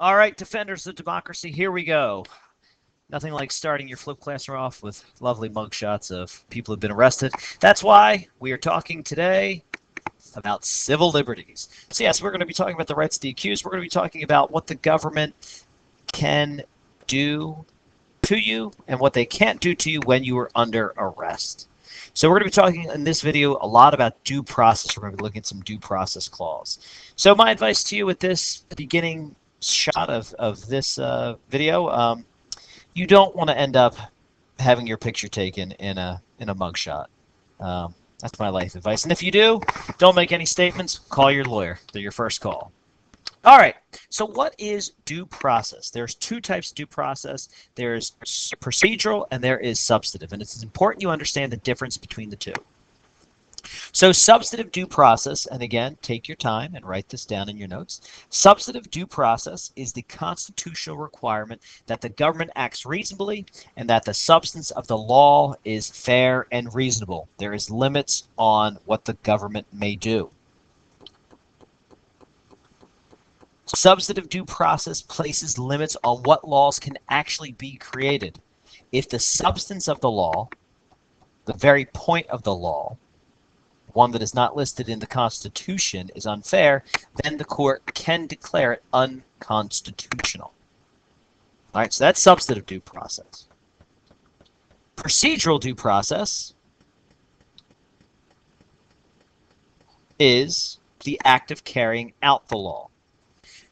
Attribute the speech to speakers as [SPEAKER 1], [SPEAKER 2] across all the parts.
[SPEAKER 1] All right, defenders of democracy, here we go. Nothing like starting your flip classroom off with lovely mugshots of people who've been arrested. That's why we are talking today about civil liberties. So yes, we're going to be talking about the rights of the accused. We're going to be talking about what the government can do to you and what they can't do to you when you are under arrest. So we're going to be talking in this video a lot about due process. We're going to be looking at some due process clause. So my advice to you with this beginning shot of this video, you don't want to end up having your picture taken in a mugshot. That's my life advice. And if you do, don't make any statements. Call your lawyer. They're your first call. All right. So what is due process? There's two types of due process. There's procedural and there is substantive. And it's important you understand the difference between the two. So substantive due process, and again, take your time and write this down in your notes. Substantive due process is the constitutional requirement that the government acts reasonably and that the substance of the law is fair and reasonable. There is limits on what the government may do. Substantive due process places limits on what laws can actually be created. If the substance of the law, the very point of the law, one that is not listed in the Constitution, is unfair, then the court can declare it unconstitutional. All right, so that's substantive due process. Procedural due process is the act of carrying out the law.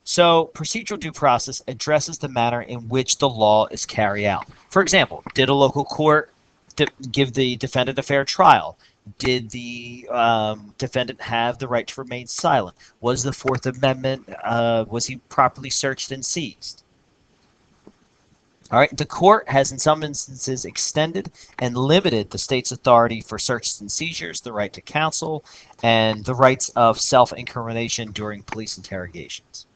[SPEAKER 1] So procedural due process addresses the manner in which the law is carried out. For example, did a local court give the defendant a fair trial? Did the defendant have the right to remain silent? Was the Fourth Amendment, was he properly searched and seized? All right, the court has in some instances extended and limited the state's authority for searches and seizures, the right to counsel, and the rights of self-incrimination during police interrogations.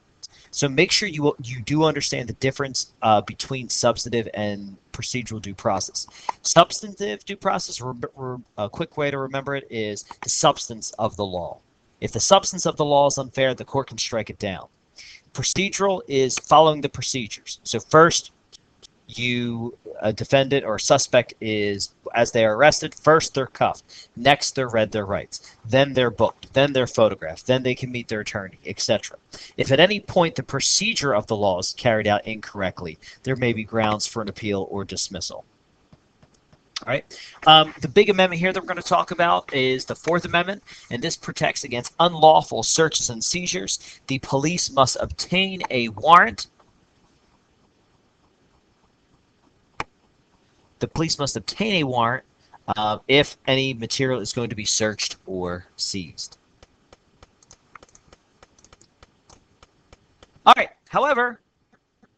[SPEAKER 1] So make sure you do understand the difference between substantive and procedural due process. Substantive due process, a quick way to remember it, is the substance of the law. If the substance of the law is unfair, the court can strike it down. Procedural is following the procedures. So first, a defendant or suspect is, as they are arrested, first they're cuffed, next they're read their rights, then they're booked, then they're photographed, then they can meet their attorney, etc. If at any point the procedure of the law is carried out incorrectly, there may be grounds for an appeal or dismissal. All right. The big amendment here that we're going to talk about is the Fourth Amendment, and this protects against unlawful searches and seizures. The police must obtain a warrant. The police must obtain a warrant if any material is going to be searched or seized. All right. However,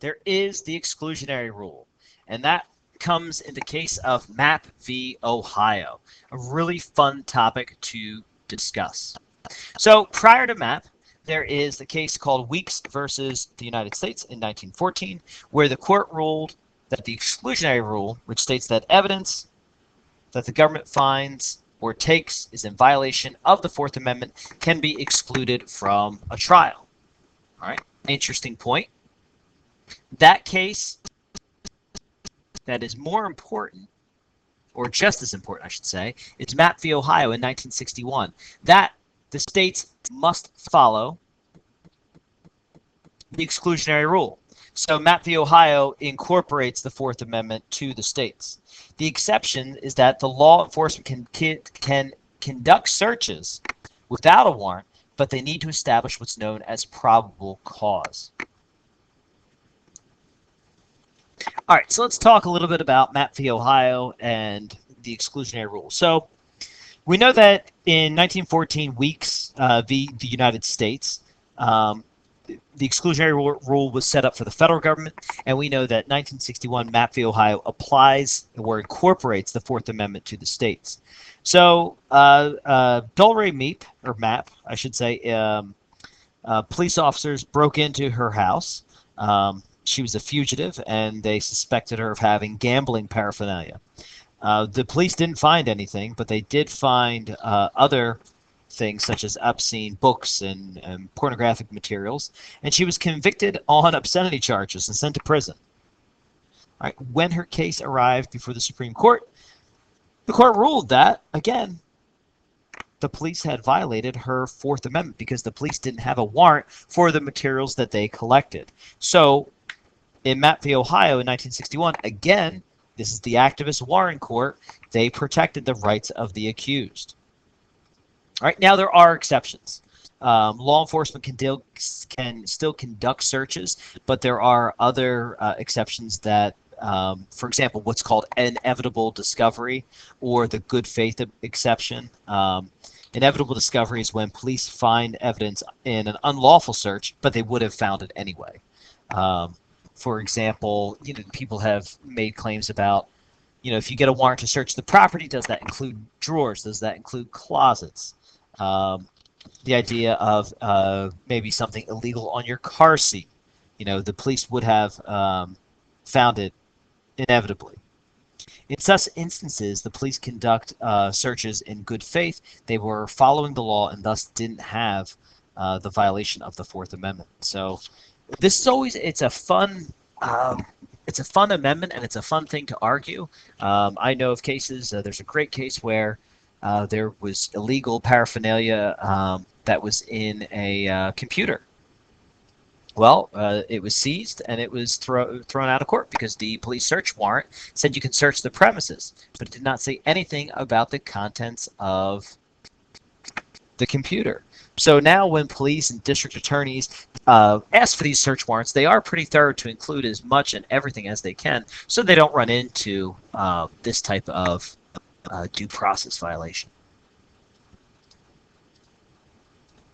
[SPEAKER 1] there is the exclusionary rule, and that comes in the case of Mapp v. Ohio, a really fun topic to discuss. So prior to Mapp, there is the case called Weeks versus the United States in 1914, where the court ruled that the exclusionary rule, which states that evidence that the government finds or takes is in violation of the Fourth Amendment, can be excluded from a trial. All right, interesting point. That case that is more important, or just as important, I should say, is Mapp v. Ohio in 1961. That the states must follow the exclusionary rule. So Mapp v. Ohio incorporates the Fourth Amendment to the states. The exception is that the law enforcement can conduct searches without a warrant, but they need to establish what's known as probable cause. All right, so let's talk a little bit about Mapp v. Ohio and the exclusionary rule. So we know that in 1914, Weeks v. the United States, the exclusionary rule was set up for the federal government, and we know that 1961 Mapp v. Ohio applies or incorporates the Fourth Amendment to the states. So Dolray Mapp, I should say, police officers broke into her house. She was a fugitive, and they suspected her of having gambling paraphernalia. The police didn't find anything, but they did find other things such as obscene books and pornographic materials, and she was convicted on obscenity charges and sent to prison. All right. When her case arrived before the Supreme Court, the court ruled that, again, the police had violated her Fourth Amendment because the police didn't have a warrant for the materials that they collected. So in Mapp v. Ohio in 1961, again, this is the activist Warren Court, they protected the rights of the accused. All right, now there are exceptions. Law enforcement can still conduct searches, but there are other exceptions that, for example, what's called inevitable discovery or the good faith exception. Inevitable discovery is when police find evidence in an unlawful search, but they would have found it anyway. For example, people have made claims about, if you get a warrant to search the property, does that include drawers? Does that include closets? The idea of maybe something illegal on your car seat. The police would have found it inevitably. In such instances, the police conduct searches in good faith. They were following the law and thus didn't have the violation of the Fourth Amendment. So this is always, it's a fun amendment, and it's a fun thing to argue. I know of cases, there's a great case where there was illegal paraphernalia that was in a computer. Well, it was seized and it was thrown out of court because the police search warrant said you can search the premises, but it did not say anything about the contents of the computer. So now when police and district attorneys ask for these search warrants, they are pretty thorough to include as much and everything as they can so they don't run into this type of due process violation.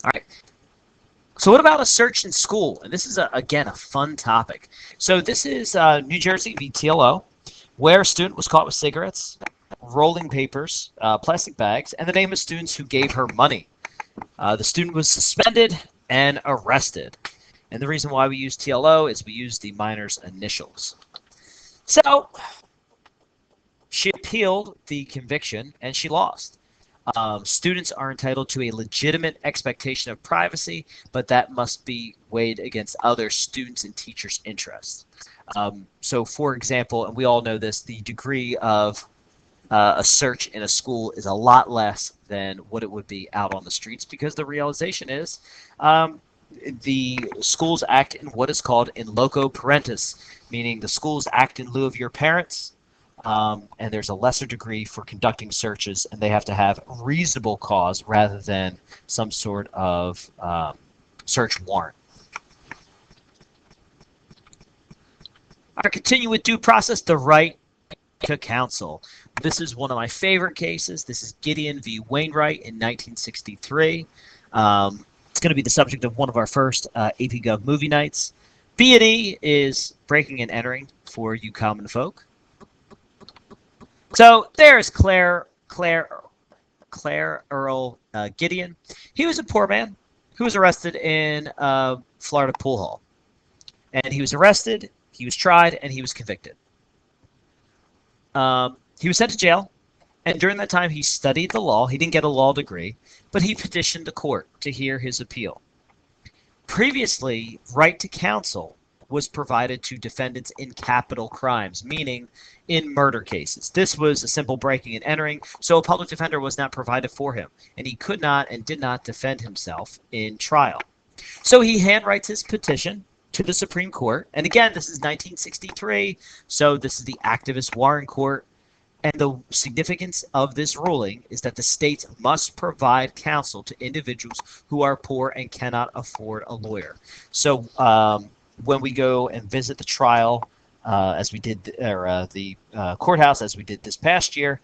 [SPEAKER 1] All right. So what about a search in school? And this is, again, a fun topic. So this is New Jersey v. TLO, where a student was caught with cigarettes, rolling papers, plastic bags, and the name of students who gave her money. The student was suspended and arrested. And the reason why we use TLO is we use the minor's initials. So she appealed the conviction and she lost. Students are entitled to a legitimate expectation of privacy, but that must be weighed against other students' and teachers' interests. So, for example, and we all know this, the degree of a search in a school is a lot less than what it would be out on the streets because the realization is the schools act in what is called in loco parentis, meaning the schools act in lieu of your parents. And there's a lesser degree for conducting searches, and they have to have reasonable cause rather than some sort of search warrant. I continue with due process, the right to counsel. This is one of my favorite cases. This is Gideon v. Wainwright in 1963. It's going to be the subject of one of our first AP Gov movie nights. B&E is breaking and entering for you common folk. So there's Claire Earl Gideon. He was a poor man who was arrested in Florida pool hall. And he was arrested, he was tried, and he was convicted. He was sent to jail, and during that time he studied the law. He didn't get a law degree, but he petitioned the court to hear his appeal. Previously, right to counsel was provided to defendants in capital crimes, meaning in murder cases. This was a simple breaking and entering, so a public defender was not provided for him, and he could not and did not defend himself in trial. So he handwrites his petition to the Supreme Court, and again, this is 1963, so this is the activist Warren Court, and the significance of this ruling is that the states must provide counsel to individuals who are poor and cannot afford a lawyer. So when we go and visit the trial, as we did, or the courthouse, as we did this past year,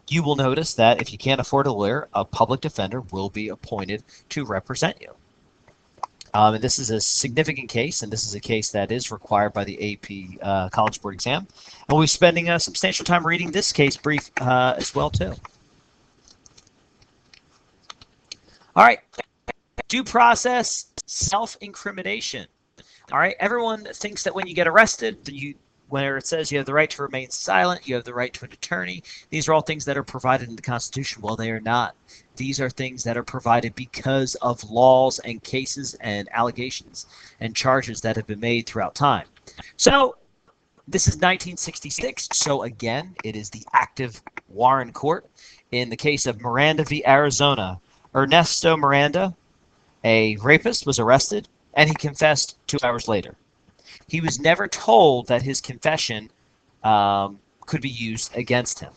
[SPEAKER 1] you will notice that if you can't afford a lawyer, a public defender will be appointed to represent you. And this is a significant case, and this is a case that is required by the AP College Board exam. And we'll be spending a substantial time reading this case brief as well, too. All right. Due process, self-incrimination. All right. Everyone thinks that when you get arrested, where it says you have the right to remain silent, you have the right to an attorney, these are all things that are provided in the Constitution. Well, they are not. These are things that are provided because of laws and cases and allegations and charges that have been made throughout time. So this is 1966, so again, it is the active Warren Court. In the case of Miranda v. Arizona, Ernesto Miranda, a rapist, was arrested, and he confessed 2 hours later. He was never told that his confession could be used against him.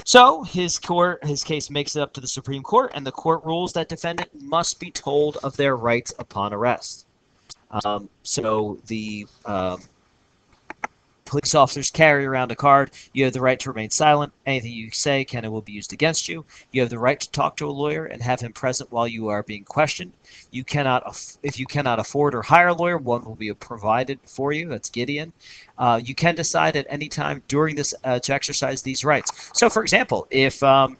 [SPEAKER 1] So his case makes it up to the Supreme Court, and the court rules that defendant must be told of their rights upon arrest. So the police officers carry around a card. You have the right to remain silent. Anything you say can and will be used against you. You have the right to talk to a lawyer and have him present while you are being questioned. You cannot, if you cannot afford or hire a lawyer, one will be provided for you. That's Gideon. You can decide at any time during this to exercise these rights. So, for example, if a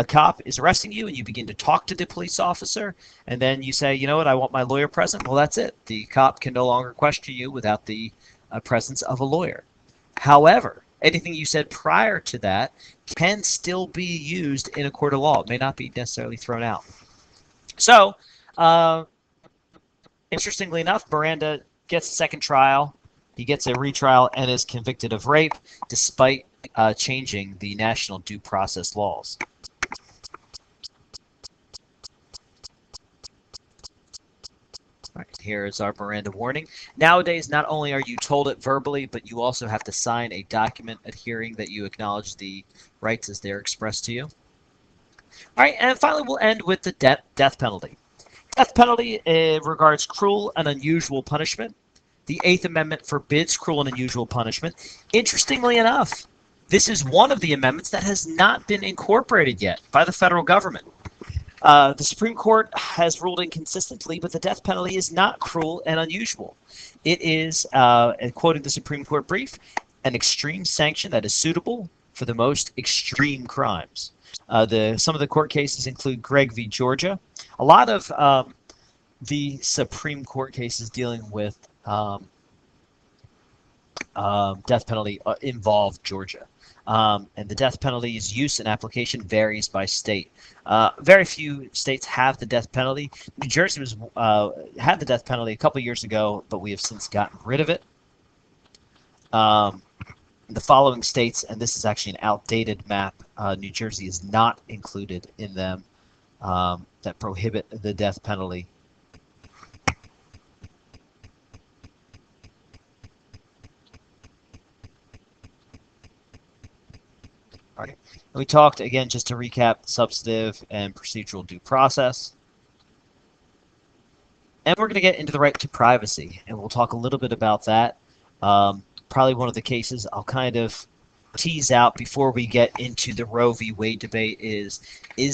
[SPEAKER 1] cop is arresting you and you begin to talk to the police officer, and then you say, you know what, I want my lawyer present. Well, that's it. The cop can no longer question you without the presence of a lawyer. However, anything you said prior to that can still be used in a court of law. It may not be necessarily thrown out. So, interestingly enough, Miranda gets a second trial. He gets a retrial and is convicted of rape, despite changing the national due process laws. All right, here is our Miranda warning. Nowadays, not only are you told it verbally, but you also have to sign a document adhering that you acknowledge the rights as they're expressed to you. All right, and finally, we'll end with the death penalty. Death penalty regards cruel and unusual punishment. The Eighth Amendment forbids cruel and unusual punishment. Interestingly enough, this is one of the amendments that has not been incorporated yet by the federal government. The Supreme Court has ruled inconsistently, but the death penalty is not cruel and unusual. It is, and quoting the Supreme Court brief, an extreme sanction that is suitable for the most extreme crimes. Some of the court cases include Gregg v. Georgia. A lot of the Supreme Court cases dealing with death penalty involve Georgia. And the death penalty's use and application varies by state. Very few states have the death penalty. New Jersey had the death penalty a couple years ago, but we have since gotten rid of it. The following states, and this is actually an outdated map, New Jersey is not included in them, that prohibit the death penalty. All right. And we talked, again, just to recap, substantive and procedural due process. And we're going to get into the right to privacy, and we'll talk a little bit about that. Probably one of the cases I'll kind of tease out before we get into the Roe v. Wade debate is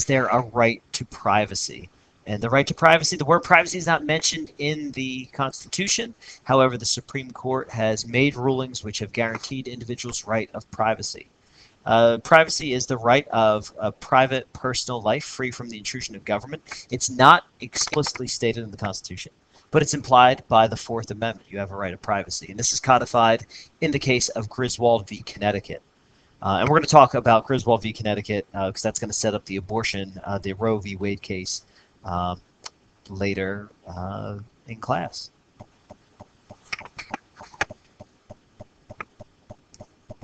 [SPEAKER 1] there a right to privacy? And the right to privacy, the word privacy is not mentioned in the Constitution. However, the Supreme Court has made rulings which have guaranteed individuals' right of privacy. Privacy is the right of a private personal life free from the intrusion of government. It's not explicitly stated in the Constitution, but it's implied by the Fourth Amendment. You have a right of privacy. And this is codified in the case of Griswold v. Connecticut. And we're going to talk about Griswold v. Connecticut because that's going to set up the abortion, the Roe v. Wade case later in class.